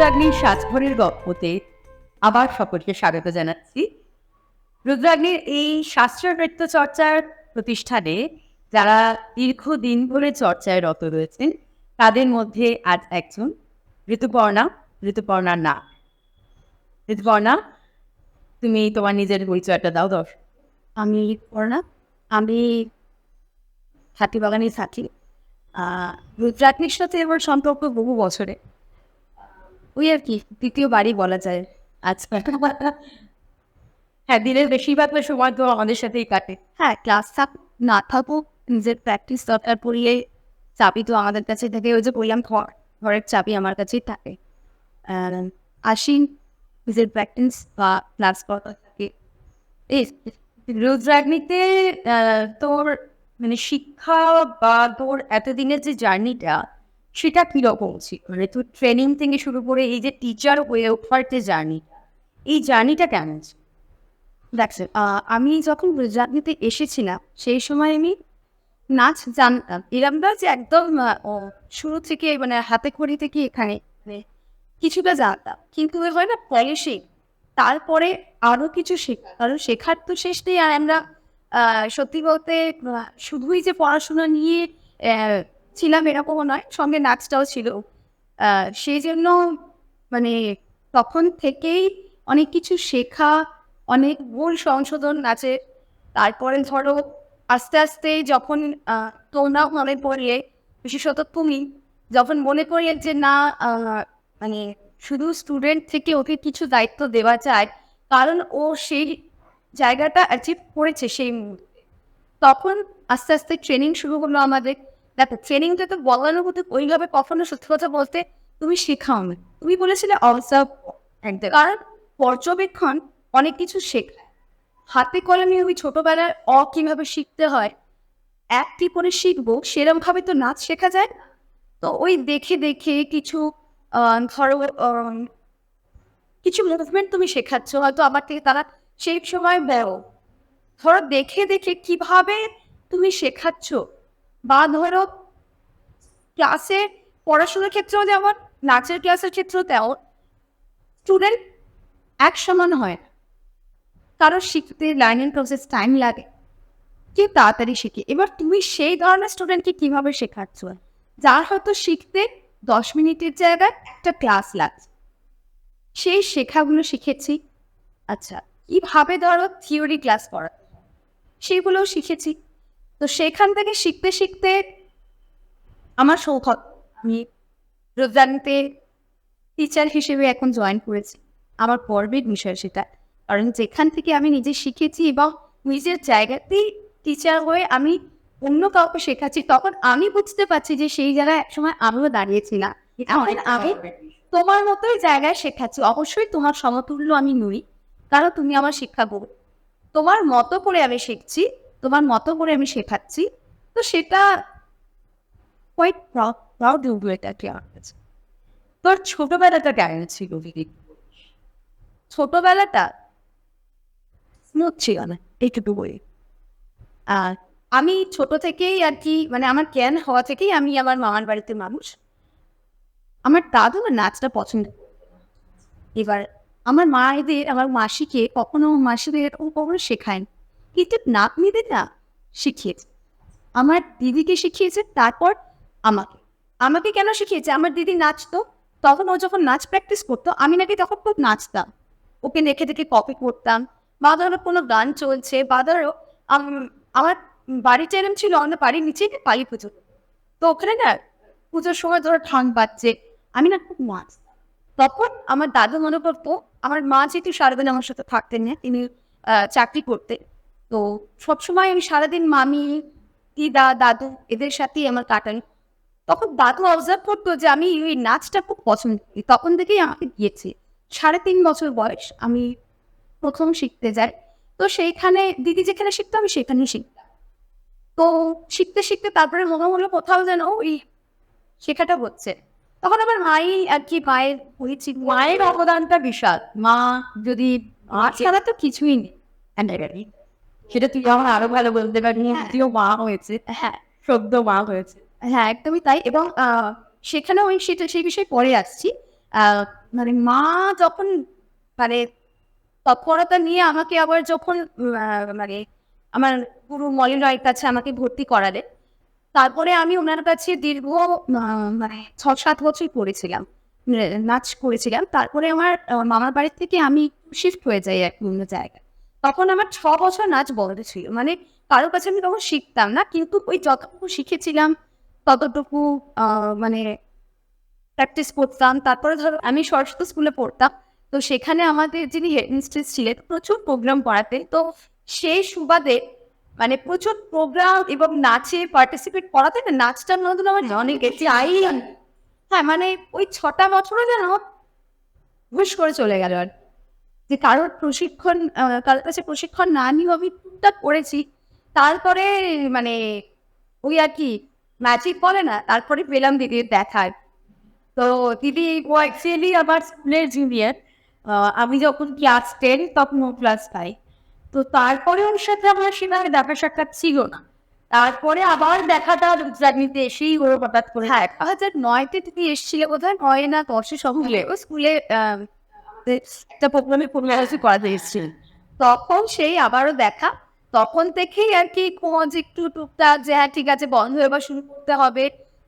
রুদ্রাগ্নির সাজঘরের গল্পতে আবার সকলকে স্বাগত জানাচ্ছি। রুদ্রাগ্নির এই শাস্ত্রীয় নৃত্য চর্চার প্রতিষ্ঠানে যারা দীর্ঘদিন ধরে চর্চায় রত রয়েছেন তাদের মধ্যে আজ একজন ঋতুপর্ণার না। ঋতুপর্ণা, তুমি তোমার নিজের পরিচয়টা দাও। আমি ঋতুপর্ণা, আমি হাতিবাগানে থাকি। রুদ্রাগ্নির সাথে আমার সম্পর্ক বহু বছরে, ওই আর কি দ্বিতীয় বাড়ি বলা যায়। আজকে হ্যাঁ, দিনের বেশিরভাগ সময় তো আমাদের সাথেই কাটে। হ্যাঁ, ক্লাস থাক না থাকুক, নিজের প্র্যাকটিস দরকার পড়িয়ে চাবি তো আমাদের কাছে থাকে। ওই যে বললাম, ঘরের চাবি আমার কাছেই থাকে। আসি, নিজের প্র্যাকটিস বা ক্লাস করা থাকে। এই রুদ্রাগ্নিতে তোর মানে শিক্ষা বা তোর এতদিনের যে জার্নিটা সেটা কিরকম ছিল? মানে তোর ট্রেনিং থেকে শুরু করে এই যে টিচার হয়ে ওঠার যে জার্নিটা কেমন ছিল? দেখছেন, আমি যখন রুদ্রাগ্নিতে এসেছিলাম সেই সময় আমি নাচ জানতাম। এরম না যে একদম শুরু থেকে মানে হাতে খড়ি থেকে এখানে মানে কিছুটা জানতাম, কিন্তু ওই হয় না পলিশিং, তারপরে আরো কিছু শেখা, কারণ শেখার তো শেষ নেই। আর আমরা সত্যি বলতে শুধুই যে পড়াশোনা নিয়ে ছিলাম এরকমও নয়, সঙ্গে নাচটাও ছিল। সেই জন্য মানে তখন থেকেই অনেক কিছু শেখা, অনেক ভুল সংশোধন নাচে। তারপরে ধরো আস্তে আস্তে যখন তোমরাও মনে পড়িয়ে, বিশেষত তুমি যখন মনে করিয়ে যে না, মানে শুধু স্টুডেন্ট থেকে ওকে কিছু দায়িত্ব দেওয়া যায়, কারণ ও সেই জায়গাটা অ্যাচিভ করেছে সেই মুহূর্তে, তখন আস্তে আস্তে ট্রেনিং শুরু হলো আমাদের। দেখো, ট্রেনিংটা তো বলানোর মতো ওইভাবে কখনো, সত্যি কথা বলতে, তুমি শেখাও না, তুমি বলেছিলে অবজার্ভ, কারণ পর্যবেক্ষণ অনেক কিছু শেখায়। হাতে কলমে ওই ছোটবেলায় কিভাবে শিখতে হয়, একটি করে শিখবো সেরকমভাবে তো নাচ শেখা যায় না। তো ওই দেখে দেখে কিছু ধরো কিছু মুভমেন্ট তুমি শেখাচ্ছ, হয়তো আমার থেকে তারা সেই সময় ধরো দেখে দেখে কিভাবে তুমি শেখাচ্ছ। বা ধরো ক্লাসে পড়াশোনার ক্ষেত্রেও যেমন, নাচের ক্লাসের ক্ষেত্রেও তেমন, স্টুডেন্ট এক সমান হয় না, কারো শিখতে লার্নিং প্রসেস টাইম লাগে, কি তাড়াতাড়ি শিখে। এবার তুমি সেই ধরনের স্টুডেন্টকে কিভাবে শেখাচ্ছ, যার হয়তো শিখতে 10 মিনিটের জায়গায় একটা ক্লাস লাগছে, সেই শেখাগুলো শিখেছি। আচ্ছা, কিভাবে ধরো থিওরি ক্লাস করা, সেগুলোও শিখেছি। তো সেখান থেকে শিখতে শিখতে আমার সৌভাগ্য, আমি রুদ্রাগ্নিতে টিচার হিসেবে এখন জয়েন করেছি। আমার গর্বের বিষয় সেটা, কারণ যেখান থেকে আমি নিজে শিখেছি এবং নিজের জায়গাতেই টিচার হয়ে আমি অন্য কাউকে শেখাচ্ছি, তখন আমি বুঝতে পারছি যে সেই জায়গায় একসময় আমিও দাঁড়িয়েছিলাম। এখন আমি তোমার মতোই জায়গায় শেখাচ্ছি। অবশ্যই তোমার সমতুল্য আমি নই, কারণ তুমি আমার শিক্ষাগুরু। তোমার মতো করে আমি শিখছি, তোমার মতো করে আমি শেখাচ্ছি। তো সেটা কোয়াইট প্রাউড এটা কি আমার কাছে। তোর ছোটবেলাটা কেমন ছিল দিদি? ছোটবেলাটা স্মুথ ছিল না, এইটুকু বই। আর আমি ছোট থেকেই আর কি, মানে আমার জ্ঞান হওয়া থেকেই আমি আমার মামার বাড়িতে মানুষ। আমার দাদু না নাচটা পছন্দ করতো। এবার আমার আমার মাসিকে মাসিদের এরকম কখনো শেখায়নি, কিন্তু নাতনিদের না শিখিয়েছে। আমার দিদিকে শিখিয়েছে, তারপর আমাকে আমাকে কেন শিখিয়েছে, আমার দিদি নাচতো, তখন ও যখন নাচ প্র্যাকটিস করতো আমি নাকি তখন খুব নাচতাম, ওকে দেখে দেখে কপি করতাম। বা ধরো কোনো গান চলছে, বা ধরো আমার বাড়িটা এরম ছিল, আমাদের বাড়ির নিচে কালী পুজো, তো ওখানে না পুজোর সময় ধরো ঠান বাজছে, আমি না খুব নাচতাম। তখন আমার দাদু মনে করতো, আমার মা যেহেতু সারাদিন আমার সাথে থাকতেন না, তিনি চাকরি করতেন, তো সবসময় আমি সারাদিন মামি, দিদা, দাদু এদের সাথেই আমার কাটাই। তখন দাদু অবজার্ভ করতো যে আমি ওই নাচটা খুব পছন্দ করি, তখন থেকেই আমাকে দিয়েছে। 3.5 বছর বয়স আমি প্রথম শিখতে যাই। তো সেইখানে দিদি যেখানে শিখতো আমি সেখানেই শিখতাম। তো শিখতে শিখতে তারপরে মনে হলো কোথাও যেন ওই শেখাটা হচ্ছে, তখন আমার মাই আর কি, মায়ের অবদানটা বিশাল। মা যদি মা ছাড়া তো কিছুই নেই। সেটা তুই আমার আরো ভালো বলতে পারবি, যদিও মা হয়েছে, হ্যাঁ, সদ্য মা হয়েছে। হ্যাঁ, একদমই তাই। এবং সেখানেও সেই বিষয়ে পরে আসছি। মানে মা যখন মানে তৎপরতা নিয়ে আমাকে আবার যখন মানে আমার গুরু মলিন রায়ের কাছে আমাকে ভর্তি করালে, তারপরে আমি ওনার কাছে দীর্ঘ মানে ৬-৭ বছর পড়েছিলাম, নাচ করেছিলাম। তারপরে আমার মামার বাড়ি থেকে আমি শিফট হয়ে যাই এক অন্য জায়গায়। তখন আমার ৬ বছর নাচ বন্ধ ছিল। মানে কারো কাছে আমি তখন শিখতাম না। কিন্তু ওই যতটুকু শিখেছিলাম ততটুকু মানে প্র্যাকটিস করতাম। তারপরে ধরো আমি সরস্বতী স্কুলে পড়তাম। তো সেখানে আমাদের যিনি হেডমিস্ট্রেস ছিলেন প্রচুর প্রোগ্রাম করাতেন। তো সেই সুবাদে মানে প্রচুর প্রোগ্রাম এবং নাচে পার্টিসিপেট করাতে না, নাচটার মধ্যে আমার অনেক চাই। হ্যাঁ, মানে ওই ৬টা বছরও যেন হুশ করে চলে গেল আর যে কারোর প্রশিক্ষণ কারোর কাছে প্রশিক্ষণ না নিয়েও আমি টুকটাক করেছি। তারপরে মানে ওই আর কি ম্যাজিক বলে না, তারপরে পেলাম দিদির দেখা। তো দিদি ও অ্যাকচুয়ালি আমার স্কুলের জুনিয়র। আমি যখন ক্লাস 10 তখন ও ক্লাস 5। তো তারপরে ওর সাথে আমার সেভাবে দেখা সাক্ষাৎ ছিল না। তারপরে আবার দেখাটা রুদ্রাগ্নিতে এসেই ওর হঠাৎ করে, হ্যাঁ 2009-তে তুমি এসেছিলে বোধহয়, 9 না 10-এ সবগুলো ও স্কুলে একটা প্রোগ্রামে করাতে এসেছিল। তখন সেই আবারও দেখা। তখন থেকেই আর কি খোঁজ একটু টুকটাক যে হ্যাঁ ঠিক আছে বন্ধ এবার শুরু করতে হবে।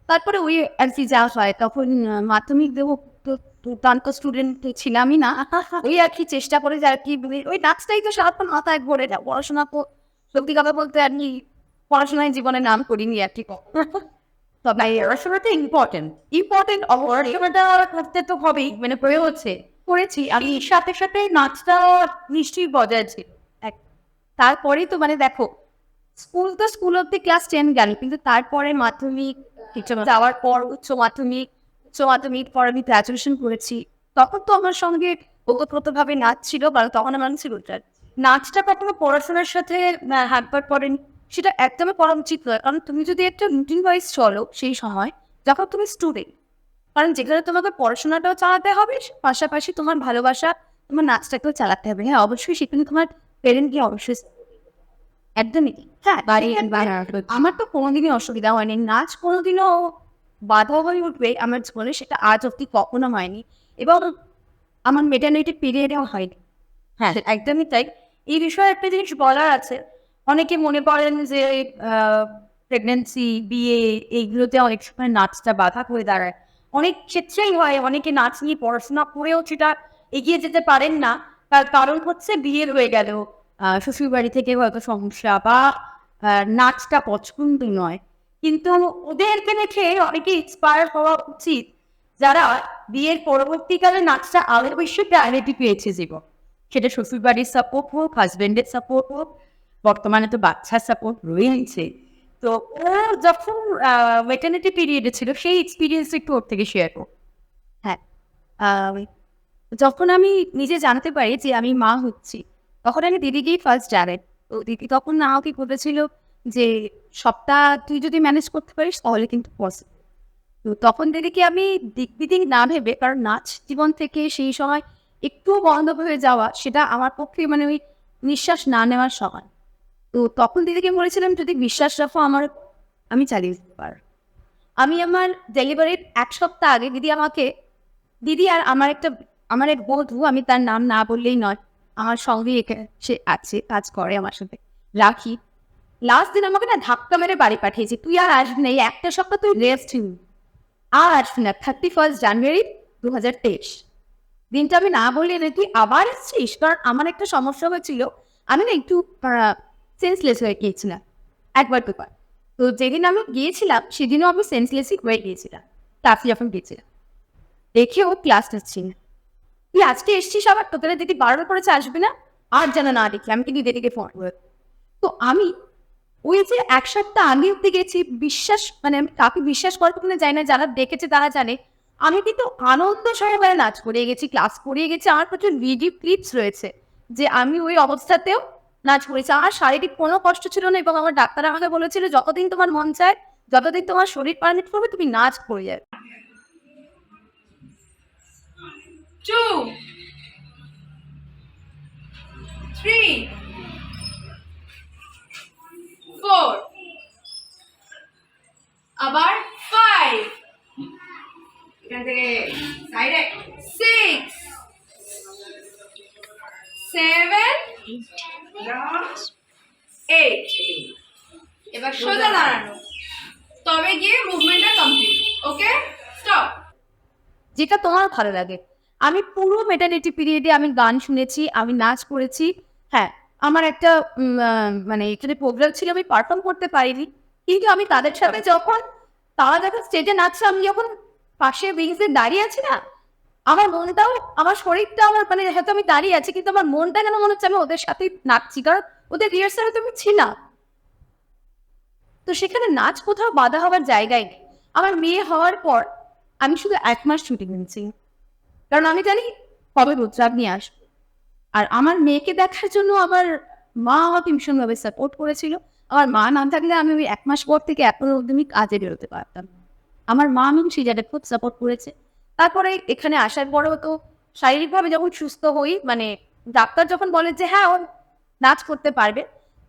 তারপরে ওই আর কি যা হয় তখন মাধ্যমিক দেবো, তো দুর্দান্ত স্টুডেন্ট ছিলামই না। ওই আর কি চেষ্টা করে যে আর কি ওই নাচটাই তো সারাক্ষণ মাথায় ভরে যায়। পড়াশোনা তো সত্যি কথা বলতে আর কি পড়াশোনায় জীবনে নাম করিনি আর কি। তবে পড়াশোনাটা ইম্পর্টেন্ট পড়াশোনাটা করতে তো হবেই, মানে প্রয়োগ হচ্ছে করেছি আমি, সাথে সাথে নাচটা নিশ্চয়ই বজায় ছিল। তারপরেই তো মানে দেখো স্কুল তো স্কুল অব্দি ক্লাস 10 গেল, কিন্তু তারপরে মাধ্যমিক যাওয়ার পর উচ্চ মাধ্যমিক পর আমি গ্রাজুয়েশন করেছি। তখন তো আমার সঙ্গে ওতপ্রোতভাবে নাচ ছিল, কারণ তখন আমার ছিল নাচটা কখনো পড়াশোনার সাথে হ্যাম্পার করেন? সেটা একদমই করা উচিত নয়। কারণ তুমি যদি একটা রুটিন ওয়াইজ চলো সেই সময় যখন তুমি স্টুডেন্ট, কারণ যেখানে তোমাকে পড়াশোনাটাও চালাতে হবে পাশাপাশি তোমার ভালোবাসা তোমার নাচটাকেও চালাতে হবে। হ্যাঁ অবশ্যই সেখানে তোমার প্যারেন্টকে অবশ্যই একদমই। হ্যাঁ আমার তো কোনোদিনই অসুবিধা হয়নি, নাচ কোনোদিনও বাধা হয়ে উঠবে আমার জীবনে সেটা আজ অব্দি কখনো হয়নি, এবং আমার মেটার্নিটি পিরিয়ডেও হয়নি। হ্যাঁ একদমই তাই। এই বিষয়ে একটা জিনিস বলার আছে, অনেকে মনে করেন যে প্রেগনেন্সি, বিয়ে এইগুলোতে অনেক সময় নাচটা বাধা হয়ে দাঁড়ায়। অনেক ক্ষেত্রেই হয়, অনেকে নাচ নিয়ে পড়াশোনা করেও সেটা এগিয়ে যেতে পারেন না। তার কারণ হচ্ছে বিয়ের হয়ে গেল, শ্বশুর বাড়ি থেকে হয়তো সমস্যা, বা নাচটা পছন্দ নয়। কিন্তু ওদেরকে দেখে অনেকে ইন্সপায়ার হওয়া উচিত যারা বিয়ের পরবর্তীকালে নাচটা আরো বেশি প্রায়োরিটি পেয়েছে জীবন। সেটা শ্বশুর বাড়ির সাপোর্ট হোক, হাজবেন্ডের সাপোর্ট হোক, বর্তমানে তো বাচ্চার সাপোর্ট রয়েছে। তো ও যখন মেটার্নিটি পিরিয়ডে ছিল সেই এক্সপিরিয়েন্স একটু ওর থেকে শেয়ার করো। হ্যাঁ যখন আমি নিজে জানতে পারি যে আমি মা হচ্ছি, তখন আমি দিদিকেই ফার্স্ট জানাই। তো দিদি তখন আমাকে বলেছিল যে সবটা তুই যদি ম্যানেজ করতে পারিস তাহলে কিন্তু পসিবল। তো তখন দিদিকে আমি দিক বিদিক না ভেবে, কারণ নাচ জীবন থেকে সেই সময় একটু বন্ধ হয়ে যাওয়া সেটা আমার পক্ষে মানে ওই নিঃশ্বাস না নেওয়ার সমান। তো তখন দিদিকে বলেছিলাম যদি বিশ্বাস রাখো আমি চালিয়ে যেতে পার। আমি আমার ডেলিভারির 1 সপ্তাহ আগে দিদি আর আমার এক বন্ধু, আমি তার নাম না বললেই নয়, আমার সঙ্গে সে আছে, কাজ করে আমার সাথে, রাখি। লাস্ট দিন আমাকে না ধাক্কা মেরে বাড়ি পাঠিয়েছি, তুই আর আসবি না, এই 1টা সপ্তাহ তুই রেস্ট নিবি, আর আসবি না। 31 জানুয়ারি 2023 দিনটা আমি না বললে না তুই আবার আসছিস। কারণ আমার একটা সমস্যা হয়েছিল, আমি না একটু সেন্সলেস হয়ে গিয়েছিলাম একবার দুবার। তো যেদিন আমি গিয়েছিলাম সেদিনও আমি সেন্সলেসই হয়ে গিয়েছিলাম। তারপরে যখন গিয়েছিলাম দেখেও ক্লাস নিচ্ছি না, তুই আজকে এসছিস আবার, তোকে দিদি বারবার করেছে আসবি না, আর যেন না দেখি। আমি কিন্তু দিদিকে ফোন করে, তো আমি ওই যে 1 সপ্তাহ আগে অব্দি গেছি, বিশ্বাস মানে আমি কাকে বিশ্বাস করতে কিনা যাই না, যারা দেখেছে তারা জানে আমি কিন্তু আনন্দ সহকারে নাচ করিয়ে গেছি, ক্লাস করিয়ে গেছি। আমার প্রচুর ভিডিও ক্লিপস রয়েছে যে আমি ওই অবস্থাতেও নাচ করেছি। আমার শারীরিক কোনো কষ্ট ছিল না, এবং আমার ডাক্তার আমাকে বলেছিল যতদিন তোমার মন চায়, যতদিন তোমার শরীর পারমিট করবে, তুমি নাচ করে যাবে। 2 3 4 আবার 5 এখান থেকে সাইডে 6 7 8 এবার সোজা দাঁড়ানো, তবে গিয়ে মুভমেন্টটা কমপ্লিট। ওকে, স্টপ। যেটা তোমার ভালো লাগে। আমি পুরো মেটার্নিটি পিরিয়ডে আমি গান শুনেছি, আমি নাচ করেছি। হ্যাঁ, আমার একটা মানে এখানে প্রোগ্রাম ছিল, আমি পারফর্ম করতে পারিনি, কিন্তু আমি তাদের সাথে যখন তারা যখন স্টেজে নাচছে, আমি যখন পাশে উইংসে দাঁড়িয়ে আছি না, আমার মনটাও, আমার শরীরটা, আমার মানে হয়তো আমি দাঁড়িয়ে আছি কিন্তু আমার মনটা কেন মনে হচ্ছে আমি ওদের সাথেই নাচছি, কারণ ওদের রিহার্সালে তো আমি ছিলাম। তো সেখানে নাচ কোথাও বাধা হওয়ার জায়গায় নেই। আমার মেয়ে হওয়ার পর আমি শুধু 1 মাস ছুটি নিয়েছি, কারণ আমি জানি কবে রুদ্রাগ নিয়ে আসবে। আর আমার মেয়েকে দেখার জন্য আমার মা আমাকে ভীষণভাবে সাপোর্ট করেছিল। আমার মা না থাকলে আমি ওই 1 মাস পর থেকে এখনো অব্দি আমি কাজে বেরোতে পারতাম না। আমার মা আমি সেই জায়গায় খুব সাপোর্ট করেছে। তারপরে এখানে আসার পরেও তো শারীরিকভাবে যখন সুস্থ হই, মানে ডাক্তার যখন বলে যে হ্যাঁ ও নাচ করতে পারবে,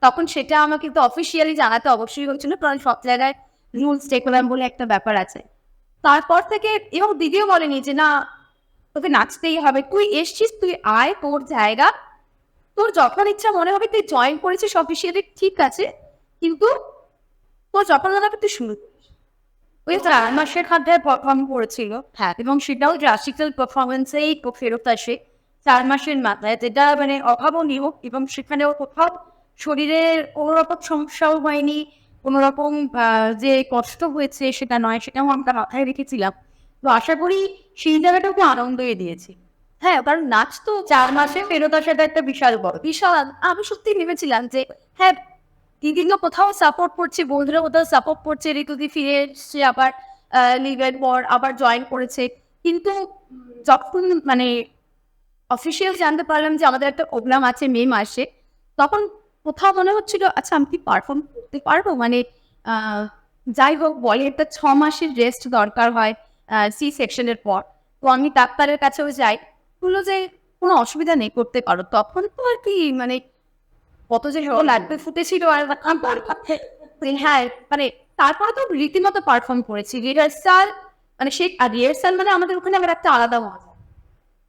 তখন সেটা আমাকে তো অফিসিয়ালি জানাতে অবশ্যই হয়েছিল, কারণ সব জায়গায় রুলস ডেকোরাম বলে একটা ব্যাপার আছে। তারপর থেকে, এবং দিদিও বলেনি যে না তোকে নাচতেই হবে, তুই এসছিস, তুই আয়, তোর জায়গা, তোর যখন ইচ্ছা মনে হবে তুই জয়েন করেছিস অফিসিয়ালি, ঠিক আছে, কিন্তু তোর যখন মনে হবে তুই শুরু করিস। ওই 4 মাসের খাদ্যে পারফর্ম করেছিল, হ্যাঁ, এবং সেটাও ক্লাসিক্যাল পারফরমেন্সেই ফেরত আসে 4 মাসের মাথায়, যেটা মানে অভাবনীয়। এবং সেখানেও কোথাও শরীরের কোনো রকম সমস্যাও হয়নি, কোনো রকম যে কষ্ট হয়েছে সেটা নয়, সেটাও আমরা মাথায় রেখেছিলাম। তো আশা করি সেই জায়গাটাকে আনন্দই দিয়েছি। হ্যাঁ, কারণ নাচ তো 4 মাসে ফেরত আসাটা একটা বিশাল বড় বিশাল। আমি সত্যি ভেবেছিলাম যে হ্যাঁ, দিদিও কোথাও সাপোর্ট করছে, বন্ধুরা কোথাও সাপোর্ট করছে, ঋতুদি ফিরে এসছে আবার লিভের পর আবার জয়েন করেছে, কিন্তু যখন মানে অফিসিয়াল জানতে পারলাম যে আমাদের একটা প্রোগ্রাম আছে মে মাসে, তখন কোথাও মনে হচ্ছিল আচ্ছা আমি কি পারফর্ম করতে পারবো, মানে আহ, যাই হোক বলে একটা 6 মাসের রেস্ট দরকার হয় সি সেকশনের পর। তো আমি ডাক্তারের কাছেও যাই, বললো যে কোনো অসুবিধা নেই, করতে পারো। তখন তো আর কি মানে কত যে লাগবে ফুটেছিল, আর হ্যাঁ মানে তারপরে তো রীতিমতো পারফর্ম করেছি রিহার্সাল, মানে সেই রিহার্সাল মানে আমাদের ওখানে আবার একটা আলাদা মজা।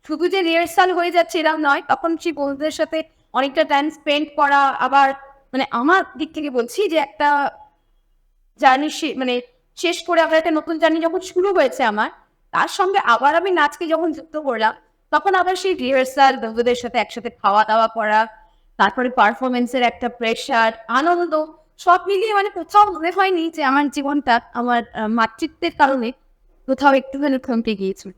শুধু যে রিহার্সাল হয়ে যাচ্ছে এরকম নয়, তখন সেই বন্ধুদের সাথে অনেকটা টাইম স্পেন্ড করা, আবার মানে আমার দিক থেকে বলছি যে একটা জার্নি মানে শেষ করে আবার একটা নতুন জার্নি যখন শুরু হয়েছে আমার, তার সঙ্গে আবার আমি নাচকে যখন যুক্ত করলাম, তখন আবার সেই রিহার্সাল, বন্ধুদের সাথে একসাথে খাওয়া দাওয়া করা, তারপরে পারফরমেন্সের একটা প্রেশার, আনন্দ, সব মিলিয়ে মানে কোথাও মনে হয়নি যে আমার জীবনটা আমার মাতৃত্বের কারণে কোথাও একটুখানি থমকে গিয়েছিল।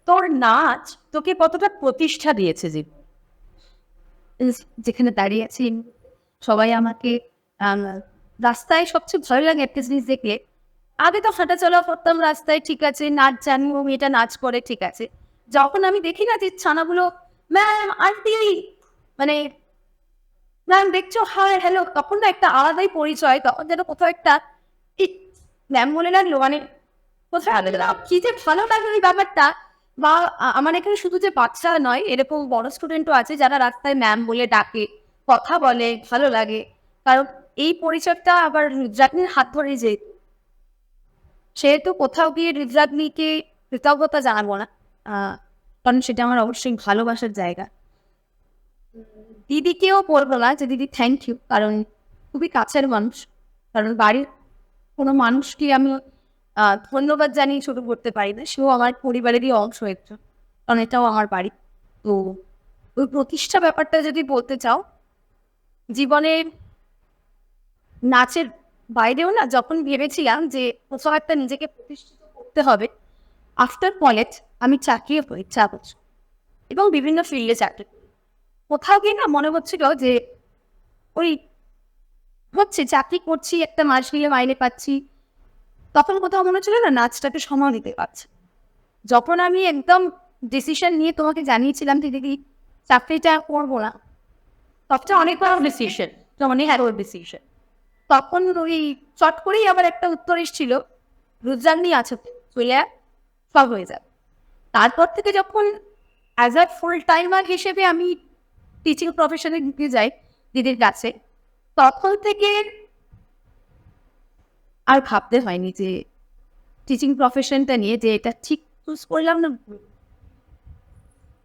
তোর নাচ তোকে কতটা প্রতিষ্ঠা দিয়েছে যেখানে দাঁড়িয়ে আছি, সবাই আমাকে রাস্তায় সবচেয়ে ভালো লাগে একটা জিনিস দেখলে, আগে তো হাঁটা চলা করতাম রাস্তায়, ঠিক আছে, নাচ জানি ও মেয়েটা নাচ করে, ঠিক আছে, যখন আমি দেখি না যে ছানাগুলো ম্যাম আন্টি মানে ম্যাম দেখছো, হাই হ্যালো, তখন না একটা আলাদাই পরিচয়, তখন যেন কোথাও একটা ম্যাম বলে লাগলো, মানে কোথায় কি যে ভালো লাগলো এই ব্যাপারটা। বা আমার এখানে শুধু যে বাচ্চা নয়, এরকম বড় স্টুডেন্টও আছে যারা রাস্তায় ম্যাম বলে ডাকে, কথা বলে, ভালো লাগে। কারণ এই পরিচয়টা আবার রুদ্রাগ্নির হাত ধরে, যে সেহেতু কোথাও গিয়ে রুদ্রাগ্নিকে কৃতজ্ঞতা জানাবো না, কারণ সেটা আমার অবশ্যই ভালোবাসার জায়গা। দিদিকেও বলবো না যে দিদি থ্যাংক ইউ, কারণ খুবই কাছের মানুষ, কারণ বাড়ির কোনো মানুষকে আমি ধন্যবাদ জানিয়ে শুরু করতে পারি না, সেও আমার পরিবারেরই অংশ একজন, কারণ এটাও আমার বাড়ি। তো ওই প্রতিষ্ঠা ব্যাপারটা যদি বলতে চাও, জীবনে নাচের বাইরেও না যখন ভেবেছিলাম যে কোথাও একটা নিজেকে প্রতিষ্ঠিত করতে হবে, আফটার কলেজ আমি চাকরি করি 4 বছর, এবং বিভিন্ন ফিল্ডে চাকরি করি। কোথাও গিয়ে না মনে হচ্ছিল যে ওই হচ্ছে চাকরি করছি, একটা মাস গিয়ে মাইনে পাচ্ছি, তখন কোথাও মনে হচ্ছিল না নাচটাকে সময় দিতে পারছে। যখন আমি একদম ডিসিশন নিয়ে তোমাকে জানিয়েছিলাম যে দিদি চাকরিটা করবো না, তখন অনেক বড় ডিসিশন, অনেক বড় ডিসিশন, তখন ওই চট করেই আবার একটা উত্তর এসেছিল রুদ্রাগ্নি আছে, চলে সব হয়ে যাবে। তারপর থেকে যখন অ্যাজ আ ফুল টাইমার হিসেবে আমি টিচিং প্রফেশনে ঢুকে যাই দিদির কাছে, তখন থেকে আর ভাবতে হয়নি যে টিচিং প্রফেশনটা নিয়ে যে এটা ঠিক চুজ করলাম না ভুল।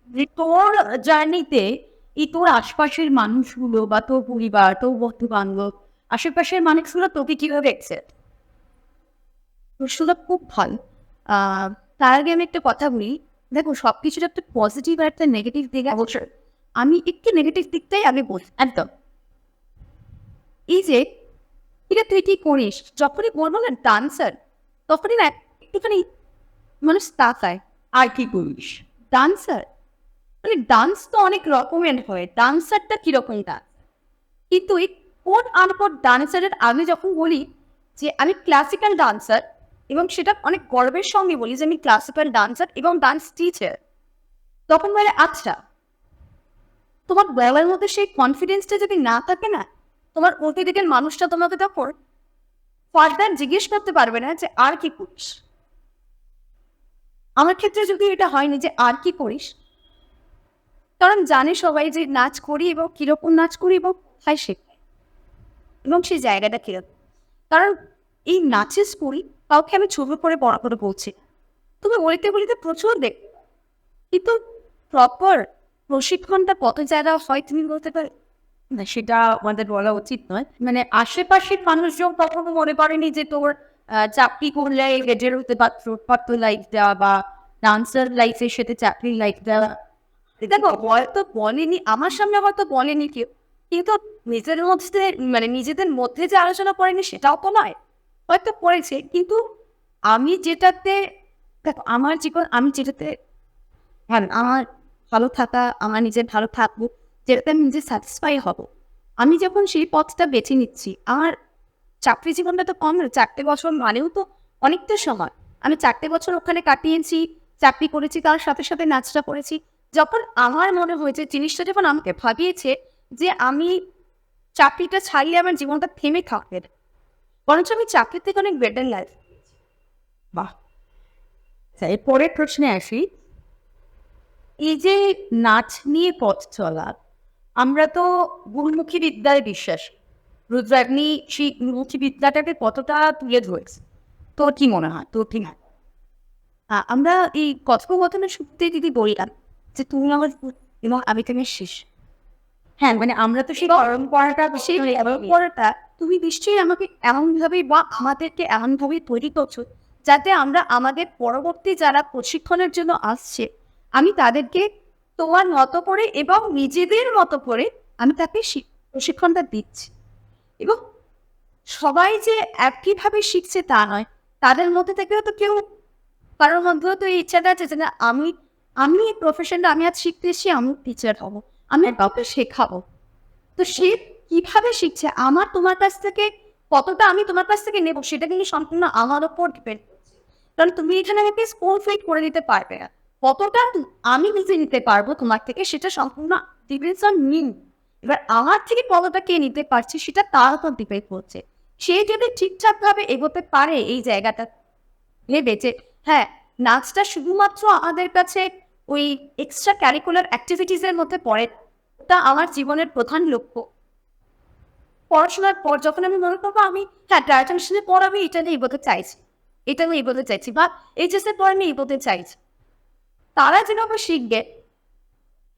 যে তোর জার্নিতে এই তোর আশপাশের মানুষগুলো বা তোর পরিবার, তোর বন্ধু বান্ধব, আশেপাশের মানুষগুলো তোকে কিভাবে অ্যাকসেপ্ট? প্রশ্নটা খুব ভালো। তার আগে আমি একটা কথা বলি, দেখো সবকিছুর একটা পজিটিভ আর একটা নেগেটিভ দিক আছে। অবশ্যই। আমি একটু নেগেটিভ দিকটাই আমি বলি। একদম। এই যে এটা তুই কি করিস, যখনই বলবো না ডান্সার, তখনই না একটুখানি মানুষ তাকায় আর কি করিস? ডান্সার, মানে ডান্স তো অনেক রকমের হয়, ডান্সারটা কিরকম ডান্স? কিন্তু এই কোন আনকোন ডান্সারের আমি যখন বলি যে আমি ক্লাসিক্যাল ডান্সার, এবং সেটা অনেক গর্বের সঙ্গে বলি যে আমি ক্লাসিক্যাল ডান্সার এবং ডান্স টিচার, তখন বলে আচ্ছা, তোমার গলার মধ্যে সেই কনফিডেন্সটা যদি না থাকে না, তোমার অতিদিকের মানুষটা তোমাকে তখন ফার্দার জিজ্ঞেস করতে পারবে না যে আর কি করিস। আমার ক্ষেত্রে যদি এটা হয়নি যে আর কি করিস, কারণ জানে সবাই যে নাচ করি এবং কিরকম নাচ করি এবং কোথায় শেখাই এবং সেই জায়গাটা কিরকম। কারণ এই নাচের স্কুল কাউকে আমি ছবি করে বড় করে বলছি না। তুমি বলিতে বলিতে প্রচুর দেখ, কিন্তু প্রপার প্রশিক্ষণটা কত জায়গা হয় তুমি বলতে পারো? না, সেটা আমাদের বলা উচিত নয়। মানে আশেপাশের মানুষজন কখনো মনে করেনি যে তোর চাকরি করলে হেডের হতে পারতো লাইফ দেওয়া, বা ডান্সার লাইফের সাথে চাকরির লাইফ দেওয়া। দেখো হয়তো বলেনি, আমার সামনে হয়তো বলেনি কেউ, কিন্তু নিজের মধ্যে মানে নিজেদের মধ্যে যে আলোচনা করেনি সেটাও তো নয়, হয়তো করেছে। কিন্তু আমি যেটাতে, দেখো আমার জীবন, আমি যেটাতে হ্যাঁ আমার ভালো থাকা, আমার নিজের ভালো থাকবো, যেটাতে আমি নিজে স্যাটিসফাই হব, আমি যখন সেই পথটা বেছে নিচ্ছি, আমার চাকরি জীবনটা তো কম না, 4টে বছর মানেও তো অনেকটা সময়। আমি 4টে বছর ওখানে কাটিয়েছি, চাকরি করেছি, তার সাথে সাথে নাচটা করেছি। যখন আমার মনে হয়েছে, জিনিসটা যখন আমাকে ভাবিয়েছে যে আমি চাকরিটা ছাড়িয়ে আমার জীবনটা থেমে থাকবে না, বরঞ্চ আমি চাকরির থেকে অনেক বেটার লাইফ। বাহ। আচ্ছা, এর পরের প্রশ্নে আসি। এই যে নাচ নিয়ে পথ চলা, আমরা তো গুরুমুখী বিদ্যায় বিশ্বাস। রুদ্রাগ্নি সেই গুরুমুখী বিদ্যাটাকে কতটা তুলে ধরেছে? তোর কি মনে হয়, তোর কি হয়? আমরা এই কথোপকথনের সূত্রে দিদি বললাম যে তুমি আমার গুরু এবং আমি তোমার শিষ্য। হ্যাঁ, মানে আমরা তো সেই পরম্পরাটা, সেই পরম্পরাটা তুমি নিশ্চয়ই আমাকে এমনভাবেই বা আমাদেরকে এমনভাবেই তৈরি করছো যাতে আমরা আমাদের পরবর্তী যারা প্রশিক্ষণের জন্য আসছে, আমি তাদেরকে তোমার মতো করে এবং নিজেদের মতো করে আমি তাকে প্রশিক্ষণটা দিচ্ছি। এবং সবাই যে একইভাবে শিখছে তা নয়, তাদের মধ্যে থেকেও তো কেউ, কারোর মধ্যেও তো এই ইচ্ছাটা আছে যে না আমি আমি এই প্রফেশনটা আমি আজ শিখতে এসেছি, আমি টিচার হবো, আমি কাউকে শেখাবো। তো সে কিভাবে শিখছে, আমার তোমার কাছ থেকে কতটা আমি তোমার কাছ থেকে নেবো সেটা কিন্তু সম্পূর্ণ আমার ওপর ডিপেন্ড করছে। কারণ তুমি এখানে আমাকে স্কুল ফিট করে দিতে পারবে না, কতটা আমি নিজে নিতে পারবো তোমার থেকে সেটা সম্পূর্ণ ডিপেন্ডস অন মি। এবার আমার থেকে কতটা কে নিতে পারছে সেটা তার উপর ডিপেন্ড করছে। সে যদি ঠিকঠাক ভাবে এগোতে পারে এই জায়গাটা ভেবে যে হ্যাঁ নাচটা শুধুমাত্র আমাদের কাছে ওই এক্সট্রা ক্যারিকুলার অ্যাক্টিভিটিসের মধ্যে পড়ে, ওটা আমার জীবনের প্রধান লক্ষ্য। পড়াশোনার পর যখন আমি মনে করবো আমি হ্যাঁ গ্র্যাজুয়েশনের পর আমি এটা নিয়ে এগোতে চাইছি, এটা আমি এগোতে চাইছি, বা এইচএসের পর আমি এগোতে চাইছি, তারা যেভাবে শিখবে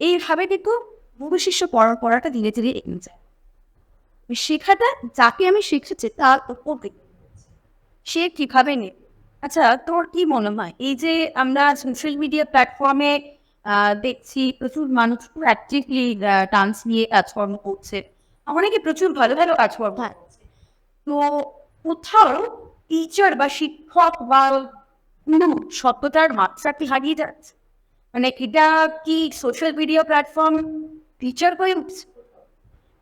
এইভাবে কিন্তু গুরু শিষ্য পরম্পরাটা ধীরে ধীরে এগিয়ে যায়। শেখাটা যাকে আমি শিখেছি তার উপর দিকে সে কিভাবে নেবে। আচ্ছা, তোর কি মনে হয় এই যে আমরা সোশ্যাল মিডিয়া প্ল্যাটফর্মে দেখছি প্রচুর মানুষ খুব অ্যাক্টিভলি ডান্স নিয়ে কাজকর্ম করছে, অনেকে প্রচুর ভালো ভালো কাজকর্ম করছে, তো কোথাও টিচার বা শিক্ষক বা সত্যতার মাত্রাকে হারিয়ে যাচ্ছে? মানে এটা কি সোশ্যাল মিডিয়া প্ল্যাটফর্ম টিচার হয়ে উঠছে?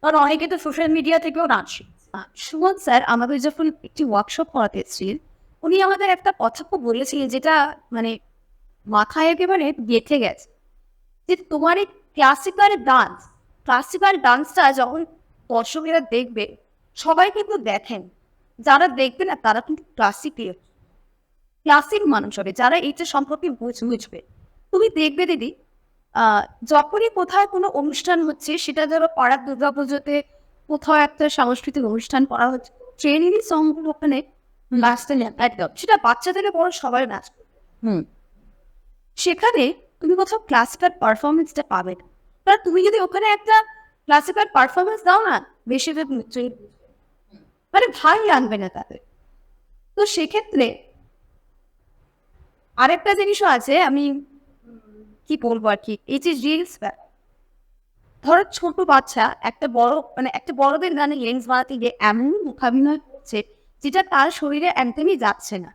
কারণ অনেকে তো সোশ্যাল মিডিয়া থেকেও নাচ শিখছে। সুমন স্যার আমাদের যখন একটি ওয়ার্কশপ করাতে এসেছিলেন, উনি আমাদের একটা কথা খুব বলেছিলেন যেটা মানে মাথায় একেবারে গেঁথে গেছে, যে তোমার এই ক্লাসিক্যাল ডান্সটা যখন দর্শকেরা দেখবে, সবাই কিন্তু দেখেন, যারা দেখবে না তারা কিন্তু ক্লাসিক মানুষ হবে, যারা এইটা সম্পর্কে বুঝবে। তুমি দেখবে দিদি, যখনই কোথাও কোনো অনুষ্ঠান হচ্ছে, সেটা ধরো পাড়ার দুর্গাপুজোতে কোথাও একটা সাংস্কৃতিক অনুষ্ঠান করা হচ্ছে, ট্রেনিংয়ের সংগুলো ওখানে নাচতে নেন একদম, সেটা বাচ্চা থেকে বড় সবাই নাচ। হুম। সেখানে তুমি কোথাও ক্লাসিক্যাল পারফরমেন্সটা পাবে না। কারণ তুমি যদি ওখানে একটা ক্লাসিক্যাল পারফরমেন্স দাও না, বেশিরভাগ নিশ্চয়ই মানে ভালো লাগবে না তাদের। তো সেক্ষেত্রে আরেকটা জিনিসও আছে, আমি কি বলবো আর কি, এই যে রিলস, ধরো ছোট বাচ্চা একটা বড় মানে একটা বড়দের গানে লেন্স বানাতে গিয়ে এমন মুখাভিনয় করছে যেটা তার শরীরে একদমই যাচ্ছে না,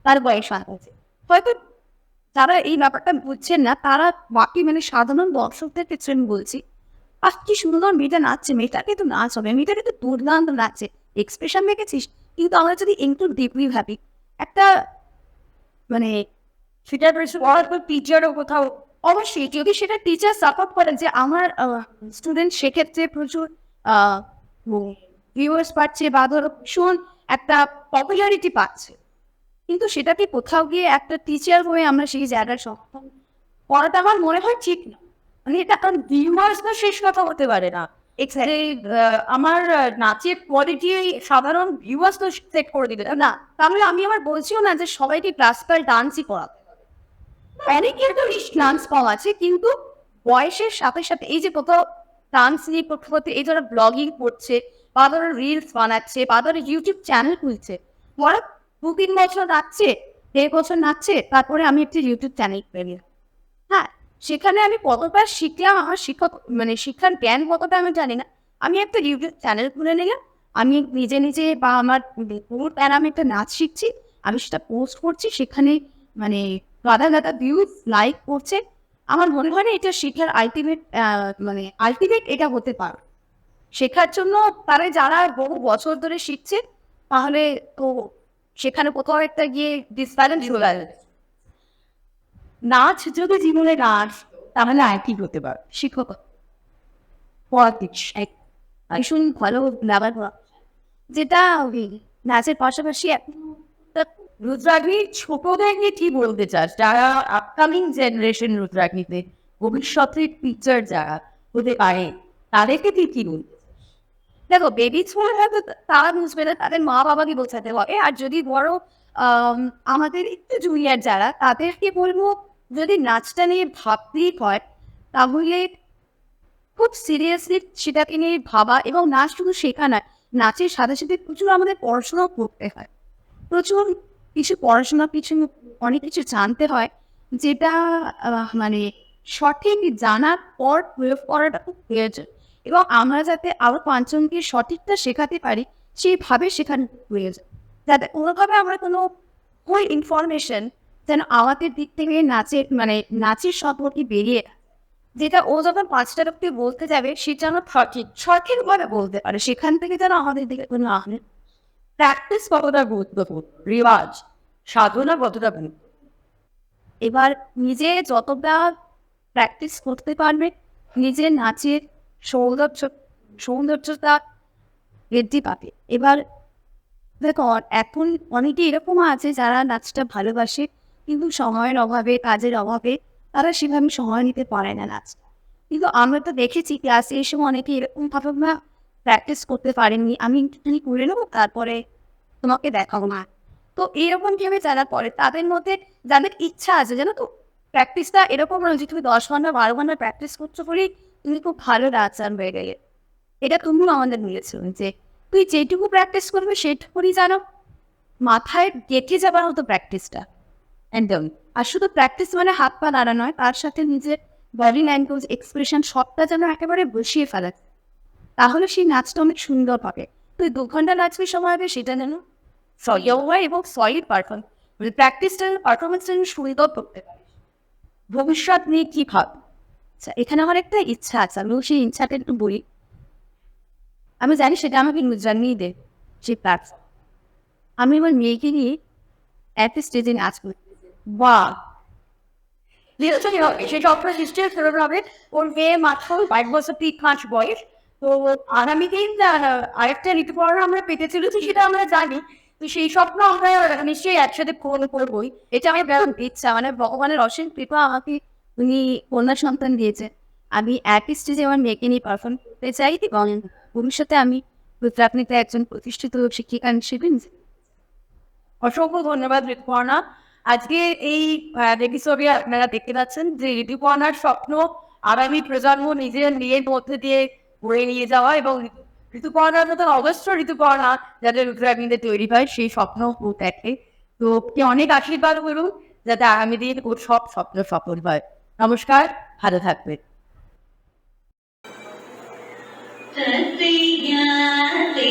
তার বয়স আছে। হয়তো যারা এই ব্যাপারটা বুঝছেন না তারা বাকি মানে সাধারণ দর্শকদের ক্ষেত্রে আমি বলছি, আর কি সুন্দর মেয়েটা নাচছে, মেয়েটাকে তো নাচ হবে, মেয়েটাকে তো দুর্দান্ত নাচছে, এক্সপ্রেশন দেখেছিস। কিন্তু আমরা যদি একটু ডিপলি ভাবি, একটা মানে সেটা পড়ার টিচারও কোথাও অবশ্যই যদি সেটা টিচার সাপোর্ট করে যে আমার স্টুডেন্ট সেক্ষেত্রে প্রচুর ভিউয়ার্স পাচ্ছে বা ধরো ভীষণ একটা পপুলারিটি পাচ্ছে, কিন্তু সেটাকে কোথাও গিয়ে একটা টিচার হয়ে আমরা সেই জায়গায় সক্ষম করাটা আমার মনে হয় ঠিক না। মানে এটা কারণ ভিউয়ার্স তো শেষ কথা হতে পারে না। এক্স্যাক্টলি আমার নাচের কোয়ালিটি সাধারণ ভিউয়ার্স তো সেট করে দিবে না, তাহলে আমি আবার বলছিও না যে সবাইকে ক্লাসিক্যাল ডান্সই করাতে হবে। অনেকের তো ডান্স পাওয়া আছে, কিন্তু বয়সের সাথে সাথে এই যে কোথাও ডান্স নিয়ে করতে করতে এই ধরো ব্লগিং করছে বা ধরো রিলস বানাচ্ছে বা ধরো ইউটিউব চ্যানেল খুলছে, ওরা 2-3 বছর নাচছে, 1.5 বছর নাচছে, তারপরে আমি একটি ইউটিউব চ্যানেল পেয়ে, হ্যাঁ সেখানে আমি কতটা শিখলাম, আমার শিক্ষক মানে শিক্ষার জ্ঞান কতটা আমি জানি না, আমি একটা ইউটিউব চ্যানেল খুলে নিলাম, আমি নিজে নিজে বা আমার পুরো আমি একটা নাচ শিখছি, আমি সেটা পোস্ট করছি, সেখানে মানে গাদা গাদা ভিউজ লাইক করছে। আমার মনে হয় না এটা শিক্ষার আলটিমেট মানে আলটিমেট এটা হতে পারে। শেখার জন্য তারা যারা বহু বছর ধরে শিখছে, তাহলে তো সেখানে কোথাও একটা গিয়ে ডিসব্যালেন্স হয়ে যাবে। নাচ যদি জীবনে নাচ, তাহলে আর কি হতে পারে? শিক্ষক পলিটিক্স ভীষণ ভালো ব্যাপার করা, যেটা নাচের পাশাপাশি রুদ্রাগ্নি ছোটদেরকে কি বলতে চাস, যারা আপকামিং জেনারেশন রুদ্রাগ্নিতে ভবিষ্যতের টিচার যারা হতে পারে, তাদেরকে তুই কি বলতে? দেখো বেবি স্কুল হয়তো তারা বুঝবে না, তাদের মা বাবাকে বোঝাতে হবে। আর যদি বড় আমাদের একটু জুনিয়র যারা, তাদেরকে বলবো যদি নাচটা নিয়ে ভাবতেই হয় তাহলে খুব সিরিয়াসলি সেটাকে নিয়ে ভাবা, এবং নাচ শুধু শেখা নয়, নাচের সাথে সাথে প্রচুর আমাদের পড়াশোনাও করতে হয়, প্রচুর কিছু পড়াশোনা কিছু অনেক কিছু জানতে হয়, যেটা মানে সঠিক জানার পর প্রয়োগ করাটা খুব প্রয়োজন, এবং আমরা যাতে আরো 5 জনকে সঠিকটা শেখাতে পারি সেইভাবে শেখানো প্রয়োজন, যাতে কোনোভাবে আমরা কোনো ভুল ইনফরমেশন যেন আমাদের দিক থেকে নাচের মানে নাচের সম্পর্কে বেরিয়ে, যেটা ও যখন 5টা লোককে বলতে যাবে সেটা যেন সঠিকভাবে বলতে পারে, সেখান থেকে যেন আমাদের দিকে কোনো আহ্বান। প্র্যাকটিস কতটা গুরুত্বপূর্ণ, রিওয়াজ সাধনা কতটা গুরুত্ব? এবার নিজে যতটা প্র্যাকটিস করতে পারবে, নিজের নাচের সৌন্দর্যতা বৃদ্ধি পাবে। এবার দেখো এখন অনেকে এরকম আছে যারা নাচটা ভালোবাসে, কিন্তু সময়ের অভাবে কাজের অভাবে তারা সেভাবে সময় নিতে পারে না নাচটা। কিন্তু আমরা তো দেখেছি ক্লাসে এসে অনেকে এরকম ভাবে না প্র্যাকটিস করতে পারেননি, আমি একটুখানি করে নেবো তারপরে তোমাকে দেখাবো না। তো এরকম ভেবে যারা পড়ে তাদের মধ্যে যাদের ইচ্ছা আছে, জানো তো প্র্যাকটিসটা এরকম নয় যে তুমি 10 ঘন্টা 12 ঘন্টা প্র্যাকটিস করছো বলেই তুমি খুব ভালো ডান্সার হয়ে গেলে। এটা তুমিও আমাদের নিয়েছিল যে তুই যেটুকু প্র্যাকটিস করবে সেটুকুই জানো, মাথায় গেঁথে যাবার মতো প্র্যাকটিসটা একদম। আর শুধু প্র্যাকটিস মানে হাত পা নাড়া নয়, তার সাথে নিজের বডি ল্যাঙ্গুয়েজ এক্সপ্রেশন সবটা যেন একেবারে বসিয়ে ফেলা, তাহলে সেই নাচটা অনেক সুন্দর হবে। তুই 2 ঘন্টা নাচবি সময় হবে সেটা যেন সলিড এবং সলিড পারফর্ম মানে প্র্যাকটিসটা পারফরমেন্সটা সুন্দর করতে পারে। ভবিষ্যৎ নিয়ে কি ভাব? আচ্ছা এখানে আমার একটা ইচ্ছা আছে, আমি সেই ইচ্ছাটা একটু বলি। আমি জানি সেটা আমাকে জানিয়ে দে সেই প্ল্যাটফর্ম। আমি আমার মেয়েকে নিয়ে একটা স্টেজে নাচ করি। বাহ, সেটা আপনার নিশ্চয়ই ফেরত হবে। ওর মেয়ে মাত্র 5 বছর 3 মাস বয়স। তো আগামী দিন আরেকটা ঋতুপর্ণ আমরা পেতেছিল, তো সেটা আমরা জানি। তো সেই স্বপ্ন আমরা নিশ্চয়ই একসাথে পূরণ করবোই। এটা আমার ব্যাপক ইচ্ছা, মানে ভগবানের অসীম কৃপা, আমাকে উনি কন্যা সন্তান দিয়েছে। আমি একই স্টেজে আমার মেয়েকে নিয়ে পারফর্ম করতে চাই, এবং ভবিষ্যতে আমি রুদ্রাগ্নিতে একজন প্রতিষ্ঠিত শিক্ষিকা হিসেবে অসংখ্য ধন্যবাদ ঋতুপর্ণা। আজকে এই এপিসোডে আপনারা দেখতে পাচ্ছেন যে ঋতুপর্ণার স্বপ্ন আগামী প্রজন্ম নিজের নিজের মধ্যে দিয়ে বয়ে নিয়ে যাওয়া, এবং ঋতুপর্ণার মতো অবশ্য ঋতুপর্ণা যাদের রুদ্রাগ্নিতে তৈরি হয় সেই স্বপ্ন ও দেখে। তো কে অনেক আশীর্বাদ করুন যাতে আগামী দিন ওর সব স্বপ্ন সফল হয়। নমস্কার, ভালো থাকবে। तस्याते